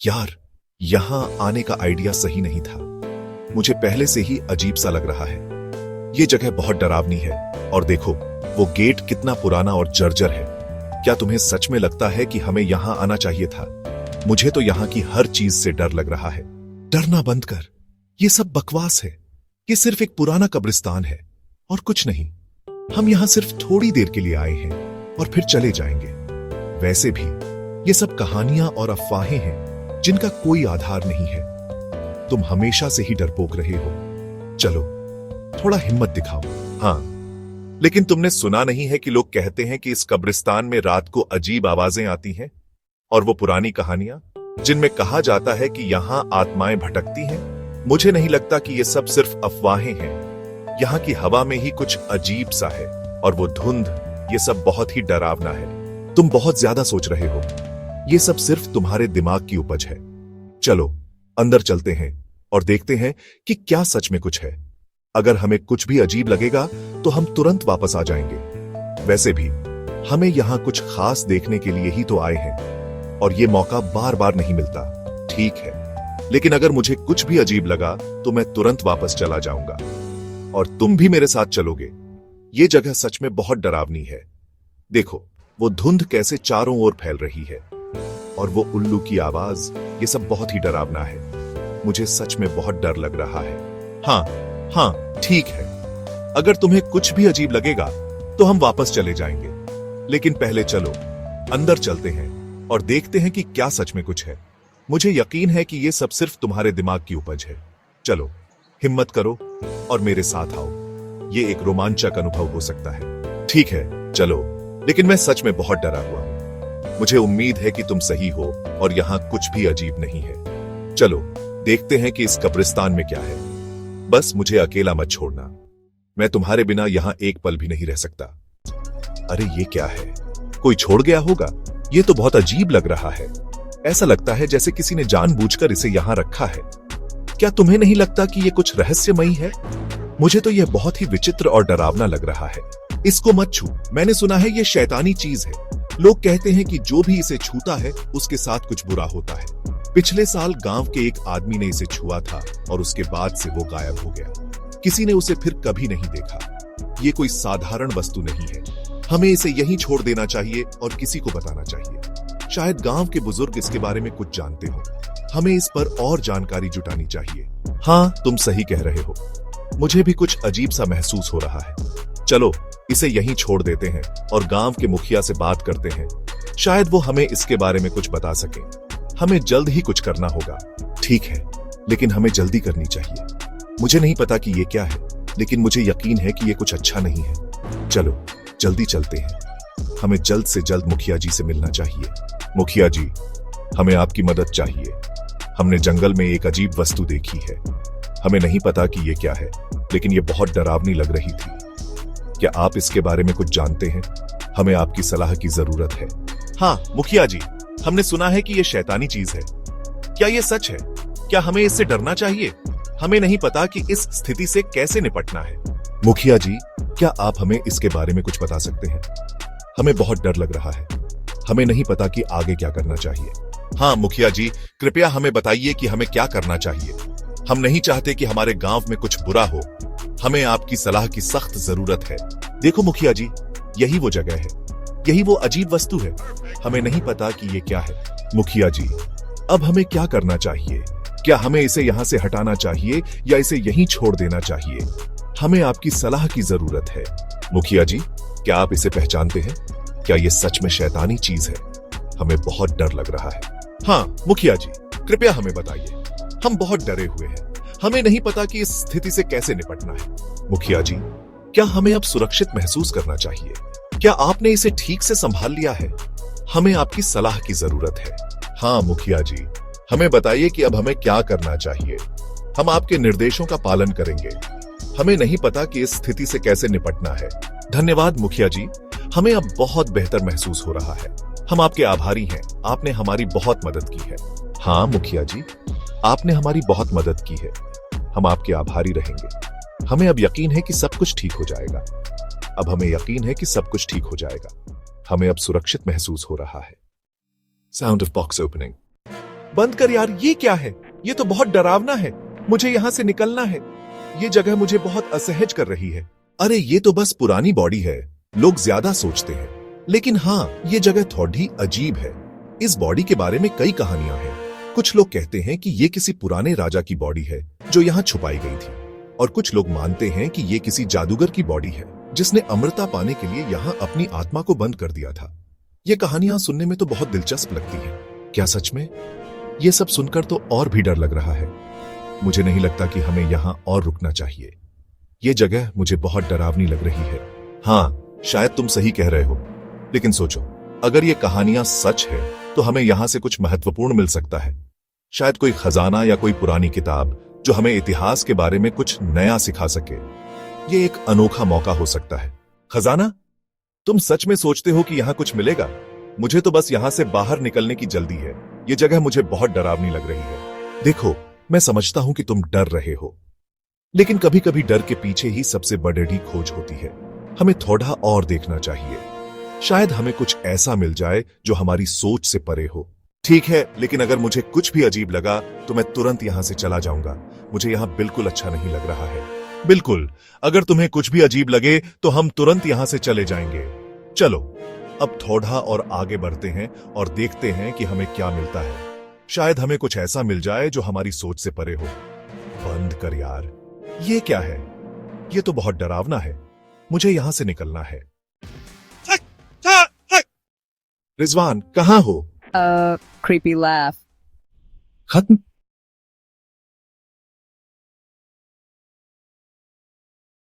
यार, यहां आने का आइडिया सही नहीं था। मुझे पहले से ही अजीब सा लग रहा है। ये जगह बहुत डरावनी है और देखो, वो गेट कितना पुराना और जर्जर है। क्या तुम्हें सच में लगता है कि हमें यहां आना चाहिए था? मुझे तो यहां की हर चीज से डर लग रहा है। डरना बंद कर। ये सब बकवास है। ये सिर्फ एक पुराना कब्रिस्तान है और कुछ नहीं। हम यहां सिर्फ थोड़ी देर के लिए आए हैं और फिर चले जाएंगे। वैसे भी ये सब कहानियां और अफवाहें हैं जिनका कोई आधार नहीं है। तुम हमेशा से ही डरपोक रहे हो। चलो, थोड़ा हिम्मत दिखाओ। हाँ, लेकिन तुमने सुना नहीं है कि लोग कहते हैं कि इस कब्रिस्तान में रात को अजीब आवाजें आती हैं? और वो पुरानी कहानियां जिनमें कहा जाता है कि यहां आत्माएं भटकती हैं? मुझे नहीं लगता कि ये सब सिर्फ अफवाहें हैं। यहां की हवा में ही कुछ अजीब सा है और वो धुंध, ये सब बहुत ही डरावना है। तुम बहुत ज्यादा सोच रहे हो। ये सब सिर्फ तुम्हारे दिमाग की उपज है। चलो, अंदर चलते हैं और देखते हैं कि क्या सच में कुछ है। अगर हमें कुछ भी अजीब लगेगा तो हम तुरंत वापस आ जाएंगे। वैसे भी हमें यहां कुछ खास देखने के लिए ही तो आए हैं और ये मौका बार बार नहीं मिलता। ठीक है, लेकिन अगर मुझे कुछ भी अजीब लगा तो मैं तुरंत वापस चला जाऊंगा और तुम भी मेरे साथ चलोगे। ये जगह सच में बहुत डरावनी है। देखो, वो धुंध कैसे चारों ओर फैल रही है और वो उल्लू की आवाज, ये सब बहुत ही डरावना है। मुझे सच में बहुत डर लग रहा है। हाँ, ठीक है। अगर तुम्हें कुछ भी अजीब लगेगा तो हम वापस चले जाएंगे, लेकिन पहले चलो अंदर चलते हैं और देखते हैं कि क्या सच में कुछ है। मुझे यकीन है कि ये सब सिर्फ तुम्हारे दिमाग की उपज है। चलो, हिम्मत करो और मेरे साथ आओ। ये एक रोमांचक अनुभव हो सकता है। ठीक है, चलो, लेकिन मैं सच में बहुत डरा हुआ हूं। मुझे उम्मीद है कि तुम सही हो और यहां कुछ भी अजीब नहीं है। चलो, देखते हैं कि इस कब्रिस्तान में क्या है। बस मुझे अकेला मत छोड़ना। मैं तुम्हारे बिना यहां एक पल भी नहीं रह सकता। अरे, ये क्या है? कोई छोड़ गया होगा। ये तो बहुत अजीब लग रहा है। ऐसा लगता है जैसे किसी ने जानबूझकर इसे यहां रखा है। क्या तुम्हें नहीं लगता कि ये कुछ रहस्यमयी है? मुझे तो यह बहुत ही विचित्र और डरावना लग रहा है। इसको मत छू। मैंने सुना है ये शैतानी चीज है। लोग कहते हैं कि जो भी इसे छूता है उसके साथ कुछ बुरा होता है। पिछले साल गांव के एक आदमी ने इसे छुआ था और उसके बाद से वो गायब हो गया। किसी ने उसे फिर कभी नहीं देखा। ये कोई साधारण वस्तु नहीं है। हमें इसे यहीं छोड़ देना चाहिए और किसी को बताना चाहिए। शायद गांव के बुजुर्ग इसके बारे में कुछ जानते हो। हमें इस पर और जानकारी जुटानी चाहिए। हाँ, तुम सही कह रहे हो। मुझे भी कुछ अजीब सा महसूस हो रहा है। चलो, इसे यहीं छोड़ देते हैं और गांव के मुखिया से बात करते हैं। शायद वो हमें इसके बारे में कुछ बता सके। हमें जल्द ही कुछ करना होगा। ठीक है, लेकिन हमें जल्दी करनी चाहिए। मुझे नहीं पता कि ये क्या है, लेकिन मुझे यकीन है कि ये कुछ अच्छा नहीं है। चलो, जल्दी चलते हैं। हमें जल्द से जल्द मुखिया जी से मिलना चाहिए। मुखिया जी, हमें आपकी मदद चाहिए। हमने जंगल में एक अजीब वस्तु देखी है। हमें नहीं पता कि ये क्या है, लेकिन ये बहुत डरावनी लग रही थी। क्या आप इसके बारे में कुछ जानते हैं? हमें आपकी सलाह की जरूरत है। हाँ मुखिया जी, हमने सुना है कि ये शैतानी चीज है। क्या ये सच है? क्या हमें इससे डरना चाहिए? हमें नहीं पता कि इस स्थिति से कैसे निपटना है। मुखिया जी, क्या आप हमें इसके बारे में कुछ बता सकते हैं? हमें बहुत डर लग रहा है। हमें नहीं पता कि आगे क्या करना चाहिए। हाँ मुखिया जी, कृपया हमें बताइए कि हमें क्या करना चाहिए। हम नहीं चाहते कि हमारे गांव में कुछ बुरा हो। हमें आपकी सलाह की सख्त जरूरत है। देखो मुखिया जी, यही वो जगह है। यही वो अजीब वस्तु है। हमें नहीं पता कि ये क्या है। मुखिया जी, अब हमें क्या करना चाहिए? क्या हमें इसे यहाँ से हटाना चाहिए या इसे यहीं छोड़ देना चाहिए? हमें आपकी सलाह की जरूरत है। मुखिया जी, क्या आप इसे पहचानते हैं? क्या ये सच में शैतानी चीज है? हमें बहुत डर लग रहा है। हाँ मुखिया जी, कृपया हमें बताइए। हम बहुत डरे हुए हैं। हमें नहीं पता कि इस स्थिति से कैसे निपटना है। मुखिया जी, क्या हमें अब सुरक्षित महसूस करना चाहिए? क्या आपने इसे ठीक से संभाल लिया है? हमें आपकी सलाह की जरूरत है। हाँ मुखिया जी, हमें बताइए कि अब हमें क्या करना चाहिए। हम आपके निर्देशों का पालन करेंगे। हमें नहीं पता कि इस स्थिति से कैसे निपटना है। धन्यवाद मुखिया जी, हमें अब बहुत बेहतर महसूस हो रहा है। हम आपके आभारी हैं। आपने हमारी बहुत मदद की है। हाँ मुखिया जी, आपने हमारी बहुत मदद की है। हम आपके आभारी रहेंगे। हमें अब यकीन है कि सब कुछ ठीक हो जाएगा। अब हमें यकीन है कि सब कुछ ठीक हो जाएगा। हमें अब सुरक्षित महसूस हो रहा है। Sound of box opening. बंद कर यार, ये क्या है? ये तो बहुत डरावना है। मुझे यहाँ से निकलना है। ये जगह मुझे बहुत असहज कर रही है। अरे ये तो बस पुरानी बॉडी है, लोग ज्यादा सोचते हैं। लेकिन हाँ, ये जगह थोड़ी अजीब है। इस बॉडी के बारे में कई कहानियां हैं। कुछ लोग कहते हैं कि ये किसी पुराने राजा की बॉडी है जो यहाँ छुपाई गई थी, और कुछ लोग मानते हैं कि ये किसी जादूगर की बॉडी है जिसने अमृता पाने के लिए यहाँ अपनी आत्मा को बंद कर दिया था। ये कहानियां सुनने में तो बहुत दिलचस्प लगती है। क्या सच में? ये सब सुनकर तो और भी डर लग रहा है। मुझे नहीं लगता कि हमें यहाँ और रुकना चाहिए। ये जगह मुझे बहुत डरावनी लग रही है। हाँ, शायद तुम सही कह रहे हो, लेकिन सोचो, अगर ये कहानियां सच है तो हमें यहां से कुछ महत्वपूर्ण मिल सकता है। शायद कोई खजाना या कोई पुरानी किताब जो हमें इतिहास के बारे में कुछ नया सिखा सके। ये एक अनोखा मौका हो सकता है। खजाना? तुम सच में सोचते हो कि यहां कुछ मिलेगा? मुझे तो बस यहां से बाहर निकलने की जल्दी है। ये जगह मुझे बहुत डरावनी लग रही है। देखो, मैं समझता हूं कि तुम डर रहे हो, लेकिन कभी कभी डर के पीछे ही सबसे बड़ी खोज होती है। हमें थोड़ा और देखना चाहिए। शायद हमें कुछ ऐसा मिल जाए जो हमारी सोच से परे हो। ठीक है, लेकिन अगर मुझे कुछ भी अजीब लगा तो मैं तुरंत यहां से चला जाऊंगा। मुझे यहां बिल्कुल अच्छा नहीं लग रहा है। बिल्कुल, अगर तुम्हें कुछ भी अजीब लगे तो हम तुरंत यहां से चले जाएंगे। चलो, अब थोड़ा और आगे बढ़ते हैं और देखते हैं कि हमें क्या मिलता है। शायद हमें कुछ ऐसा मिल जाए जो हमारी सोच से परे हो। बंद कर यार, ये क्या है? ये तो बहुत डरावना है। मुझे यहां से निकलना है। रिजवान, कहां हो? Creepy laugh. खत्म?